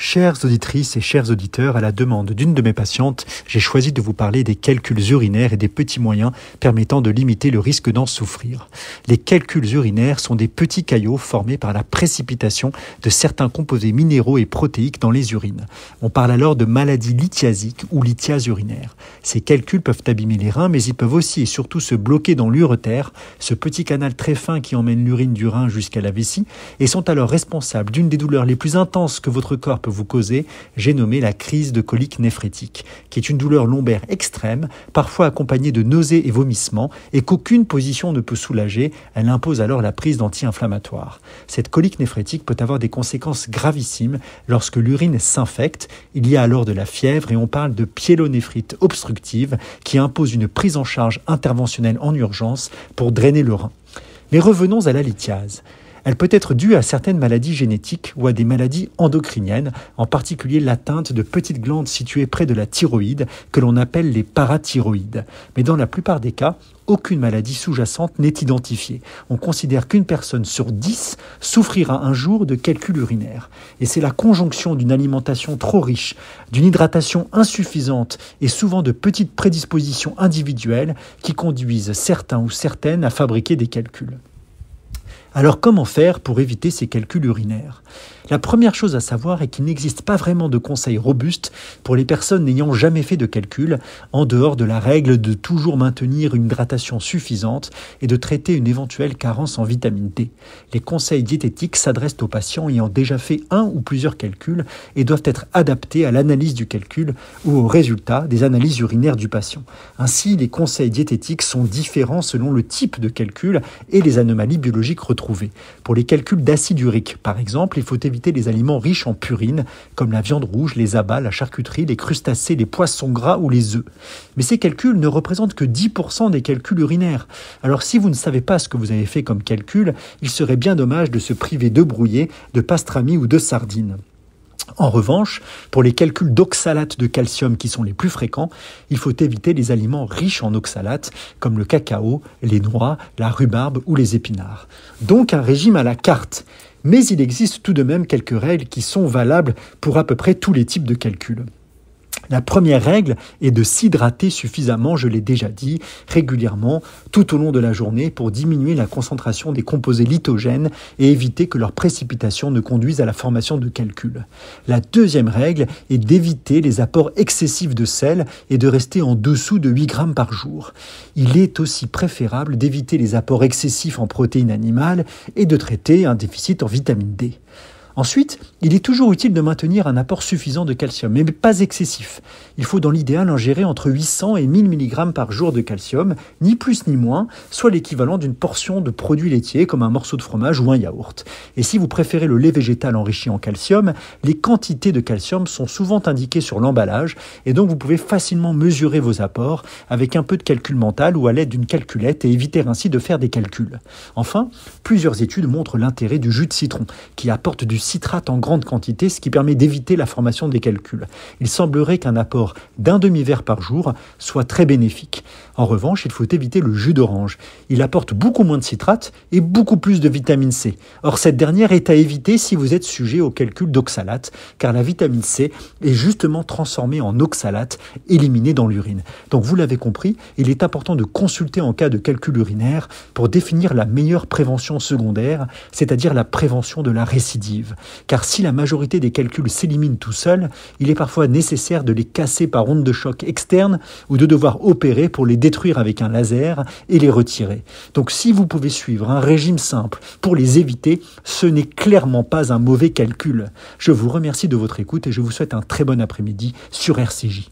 Chères auditrices et chers auditeurs, à la demande d'une de mes patientes, j'ai choisi de vous parler des calculs urinaires et des petits moyens permettant de limiter le risque d'en souffrir. Les calculs urinaires sont des petits caillots formés par la précipitation de certains composés minéraux et protéiques dans les urines. On parle alors de maladie lithiasique ou lithiase urinaire. Ces calculs peuvent abîmer les reins, mais ils peuvent aussi et surtout se bloquer dans l'urétère, ce petit canal très fin qui emmène l'urine du rein jusqu'à la vessie, et sont alors responsables d'une des douleurs les plus intenses que votre corps peut vous causer, j'ai nommé la crise de colique néphrétique, qui est une douleur lombaire extrême, parfois accompagnée de nausées et vomissements, et qu'aucune position ne peut soulager. Elle impose alors la prise d'anti-inflammatoires. Cette colique néphrétique peut avoir des conséquences gravissimes lorsque l'urine s'infecte. Il y a alors de la fièvre et on parle de pyélonéphrite obstructive qui impose une prise en charge interventionnelle en urgence pour drainer le rein. Mais revenons à la lithiase. Elle peut être due à certaines maladies génétiques ou à des maladies endocriniennes, en particulier l'atteinte de petites glandes situées près de la thyroïde, que l'on appelle les parathyroïdes. Mais dans la plupart des cas, aucune maladie sous-jacente n'est identifiée. On considère qu'une personne sur 10 souffrira un jour de calcul urinaire. Et c'est la conjonction d'une alimentation trop riche, d'une hydratation insuffisante et souvent de petites prédispositions individuelles qui conduisent certains ou certaines à fabriquer des calculs. Alors comment faire pour éviter ces calculs urinaires ? La première chose à savoir est qu'il n'existe pas vraiment de conseils robustes pour les personnes n'ayant jamais fait de calcul, en dehors de la règle de toujours maintenir une hydratation suffisante et de traiter une éventuelle carence en vitamine D. Les conseils diététiques s'adressent aux patients ayant déjà fait un ou plusieurs calculs et doivent être adaptés à l'analyse du calcul ou aux résultats des analyses urinaires du patient. Ainsi, les conseils diététiques sont différents selon le type de calcul et les anomalies biologiques retrouvées. Pour les calculs d'acide urique, par exemple, il faut éviter les aliments riches en purine, comme la viande rouge, les abats, la charcuterie, les crustacés, les poissons gras ou les œufs. Mais ces calculs ne représentent que 10% des calculs urinaires. Alors si vous ne savez pas ce que vous avez fait comme calcul, il serait bien dommage de se priver de brouillés, de pastrami ou de sardines. En revanche, pour les calculs d'oxalate de calcium qui sont les plus fréquents, il faut éviter les aliments riches en oxalate comme le cacao, les noix, la rhubarbe ou les épinards. Donc un régime à la carte. Mais il existe tout de même quelques règles qui sont valables pour à peu près tous les types de calculs. La première règle est de s'hydrater suffisamment, je l'ai déjà dit, régulièrement, tout au long de la journée pour diminuer la concentration des composés lithogènes et éviter que leur précipitation ne conduise à la formation de calculs. La deuxième règle est d'éviter les apports excessifs de sel et de rester en dessous de 8 grammes par jour. Il est aussi préférable d'éviter les apports excessifs en protéines animales et de traiter un déficit en vitamine D. Ensuite, il est toujours utile de maintenir un apport suffisant de calcium, mais pas excessif. Il faut dans l'idéal ingérer entre 800 et 1000 mg par jour de calcium, ni plus ni moins, soit l'équivalent d'une portion de produits laitiers comme un morceau de fromage ou un yaourt. Et si vous préférez le lait végétal enrichi en calcium, les quantités de calcium sont souvent indiquées sur l'emballage et donc vous pouvez facilement mesurer vos apports avec un peu de calcul mental ou à l'aide d'une calculette et éviter ainsi de faire des calculs. Enfin, plusieurs études montrent l'intérêt du jus de citron qui apporte du citrate en grande quantité, ce qui permet d'éviter la formation des calculs. Il semblerait qu'un apport d'un demi-verre par jour soit très bénéfique. En revanche, il faut éviter le jus d'orange. Il apporte beaucoup moins de citrate et beaucoup plus de vitamine C. Or, cette dernière est à éviter si vous êtes sujet au calcul d'oxalate, car la vitamine C est justement transformée en oxalate, éliminée dans l'urine. Donc, vous l'avez compris, il est important de consulter en cas de calcul urinaire pour définir la meilleure prévention secondaire, c'est-à-dire la prévention de la récidive. Car si la majorité des calculs s'éliminent tout seuls, il est parfois nécessaire de les casser par onde de choc externe ou de devoir opérer pour les détruire avec un laser et les retirer. Donc si vous pouvez suivre un régime simple pour les éviter, ce n'est clairement pas un mauvais calcul. Je vous remercie de votre écoute et je vous souhaite un très bon après-midi sur RCJ.